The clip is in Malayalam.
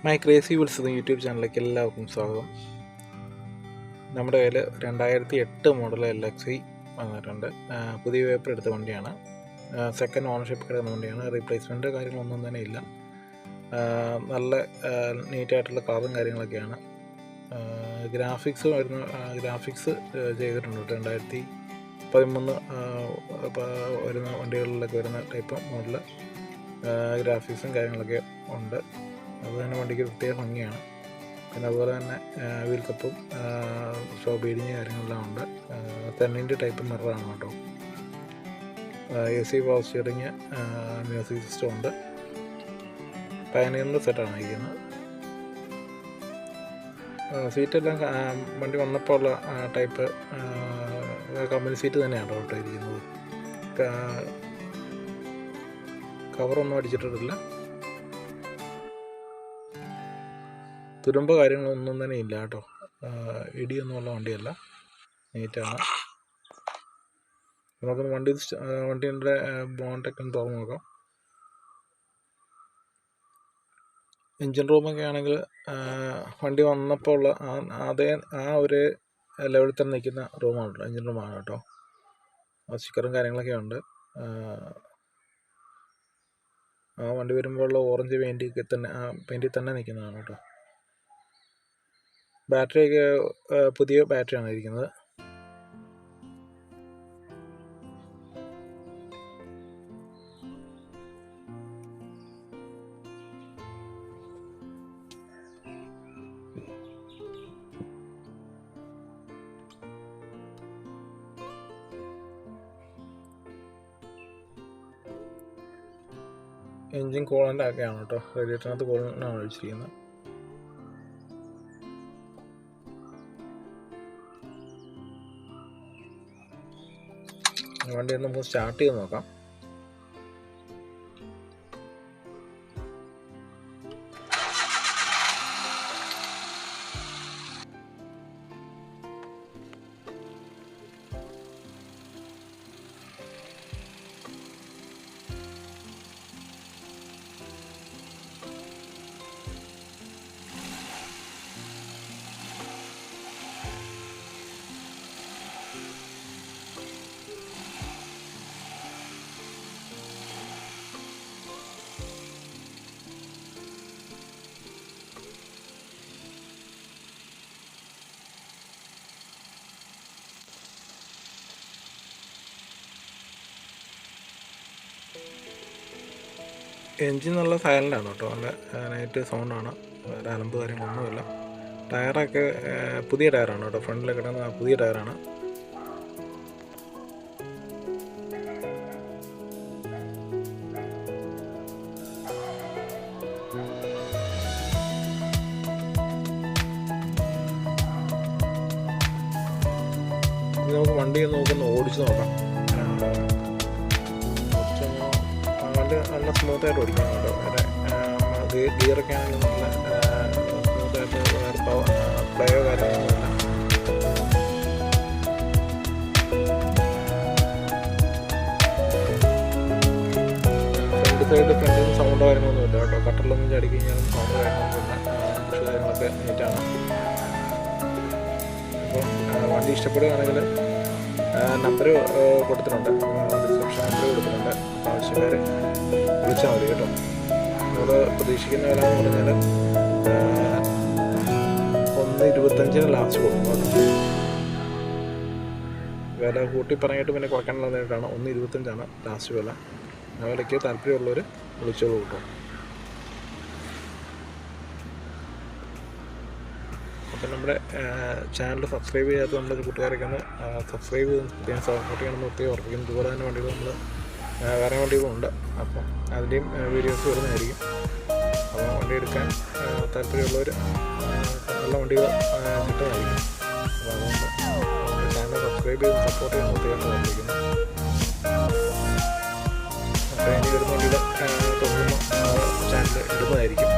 മൈ ക്രേസി വിൽസ് യൂട്യൂബ് ചാനലിലേക്ക് എല്ലാവർക്കും സ്വാഗതം. നമ്മുടെ കയ്യിൽ 2008 മോഡൽ LXi വന്നിട്ടുണ്ട്. പുതിയ പേപ്പർ എടുത്ത വണ്ടിയാണ്. സെക്കൻഡ് ഓണർഷിപ്പ് കിടന്ന വണ്ടിയാണ്. റീപ്ലേസ്മെൻറ്റ് കാര്യങ്ങളൊന്നും തന്നെ ഇല്ല. നല്ല നീറ്റായിട്ടുള്ള കളറും കാര്യങ്ങളൊക്കെയാണ്. ഗ്രാഫിക്സ് ചെയ്തിട്ടുണ്ട്. 2013 വരുന്ന വണ്ടികളിലൊക്കെ വരുന്ന ടൈപ്പ് മോഡൽ ഗ്രാഫിക്സും കാര്യങ്ങളൊക്കെ ഉണ്ട്. അത് തന്നെ വണ്ടിക്ക് പ്രത്യേക ഭംഗിയാണ്. പിന്നെ അതുപോലെ തന്നെ വീൽ കപ്പും ഷോ ബീഡിങ് കാര്യങ്ങളെല്ലാം ഉണ്ട്. 10-inch ടൈപ്പ് മിററാണ് കേട്ടോ. AC power steering, music system ഉണ്ട്. പയനീറിൻ്റെ സെറ്റാണ് ഇരിക്കുന്നത്. സീറ്റെല്ലാം വണ്ടി വന്നപ്പോൾ ഉള്ള ടൈപ്പ് കമ്പനി സീറ്റ് തന്നെയാണ് കേട്ടോ ഇരിക്കുന്നത്. കവറൊന്നും അടിച്ചിട്ടിട്ടില്ല. തുരുമ്പ് കാര്യങ്ങളൊന്നും തന്നെ ഇല്ല കേട്ടോ. ഇടിയൊന്നുമുള്ള വണ്ടിയല്ല, നീറ്റാണ്. നമുക്കൊന്ന് വണ്ടീൻ്റെ ബോണ്ടൊക്കെ ഒന്ന് തുറന്ന് നോക്കാം. എൻജിൻ റൂമൊക്കെ ആണെങ്കിൽ വണ്ടി വന്നപ്പോൾ ഉള്ള ആ ഒരു ലെവലിൽ തന്നെ നിൽക്കുന്ന റൂമാണ്, എൻജിൻ റൂമാണ് കേട്ടോ. സ്റ്റിക്കറും കാര്യങ്ങളൊക്കെ ഉണ്ട്. വണ്ടി വരുമ്പോഴുള്ള ഓറഞ്ച് പെയിൻറ്റിൽ തന്നെ നിൽക്കുന്നതാണ് കേട്ടോ. ബാറ്ററിയൊക്കെ പുതിയ ബാറ്ററിയാണ് ഇരിക്കുന്നത്. എൻജിൻ കൂളൻ്റ് ഒക്കെയാണ് കേട്ടോ. റേഡിയേറ്ററിനകത്ത് കൂളൻ്റാണ് ഒഴിച്ചിരിക്കുന്നത്. വണ്ടി ഒന്ന് നമുക്ക് സ്റ്റാർട്ട് ചെയ്ത് നോക്കാം. എൻജിൻ നല്ല സൈലൻ്റാണ് കേട്ടോ. നല്ല നൈറ്റ് സൗണ്ടാണ്. വേറെ അലമ്പ് കാര്യങ്ങളൊന്നുമില്ല. ടയറൊക്കെ പുതിയ ടയറാണ് കേട്ടോ. ഫ്രണ്ടിൽ കിടന്ന പുതിയ ടയറാണ്. നമുക്ക് വണ്ടി നോക്കൊന്ന് ഓടിച്ച് നോക്കാം. നല്ല സ്മൂത്തായിട്ട് ഓടിക്കാം കേട്ടോ. വേറെ ഗിയറൊക്കെ ആണെങ്കിലും നല്ല സ്മൂത്തായിട്ട്, വേറെ പ്ലേയോ കാര്യങ്ങളൊന്നുമില്ല. ഫ്രണ്ടിൽ നിന്ന് സൗണ്ട് കാര്യങ്ങളൊന്നുമില്ല കേട്ടോ. കട്ടറിലൊന്നും ചാടി കഴിഞ്ഞാലും സൗണ്ട് കാര്യങ്ങളൊന്നുമില്ല. പക്ഷേ കാര്യങ്ങളൊക്കെ നീറ്റാണ്. അപ്പോൾ വണ്ടി ഇഷ്ടപ്പെടുകയാണെങ്കിൽ നമ്പർ കൊടുത്തിട്ടുണ്ട്, ഡിസ്ക്രിപ്ഷൻ നമ്പർ കൊടുത്തിട്ടുണ്ട്. ആവശ്യക്കാർ വിളിച്ചാൽ മതി കേട്ടോ. നമ്മൾ പ്രതീക്ഷിക്കുന്ന വില എന്ന് പറഞ്ഞാൽ 1.25 ലാസ്റ്റ് കൊടുക്കും കേട്ടോ. വില കൂട്ടി പറഞ്ഞിട്ട് പിന്നെ കുറയ്ക്കാനുള്ളതായിട്ടാണ്. 1.25 ലാസ്റ്റ് വില. ആ വിലയ്ക്ക് താല്പര്യമുള്ളവർ വിളിച്ചോളൂ കേട്ടോ. അപ്പം നമ്മുടെ ചാനൽ സബ്സ്ക്രൈബ് ചെയ്യാത്ത നമ്മുടെ കൂട്ടുകാരൊക്കെ ഒന്ന് സബ്സ്ക്രൈബ് ചെയ്ത് പ്രത്യേകം സപ്പോർട്ട് ചെയ്യണമെന്ന് പ്രത്യേകം ഉറപ്പിക്കുന്നു. ഇതുപോലെ തന്നെ വണ്ടികൾ നമ്മൾ വേറെ വണ്ടികളുണ്ട്. അപ്പം അതിൻ്റെയും വീഡിയോസ് വരുന്നതായിരിക്കും. അപ്പോൾ വണ്ടി എടുക്കാൻ താല്പര്യമുള്ളവർ നല്ല വണ്ടികൾ കിട്ടുന്നതായിരിക്കും. അപ്പോൾ അതുകൊണ്ട് ചാനൽ സബ്സ്ക്രൈബ് ചെയ്ത് സപ്പോർട്ട് ചെയ്യാൻ പ്രത്യേകം ഉറപ്പിക്കുന്നു. അപ്പോൾ ഇനി വരുന്ന വണ്ടികൾ തുടർന്ന് ചാനൽ ഇടുന്നതായിരിക്കും.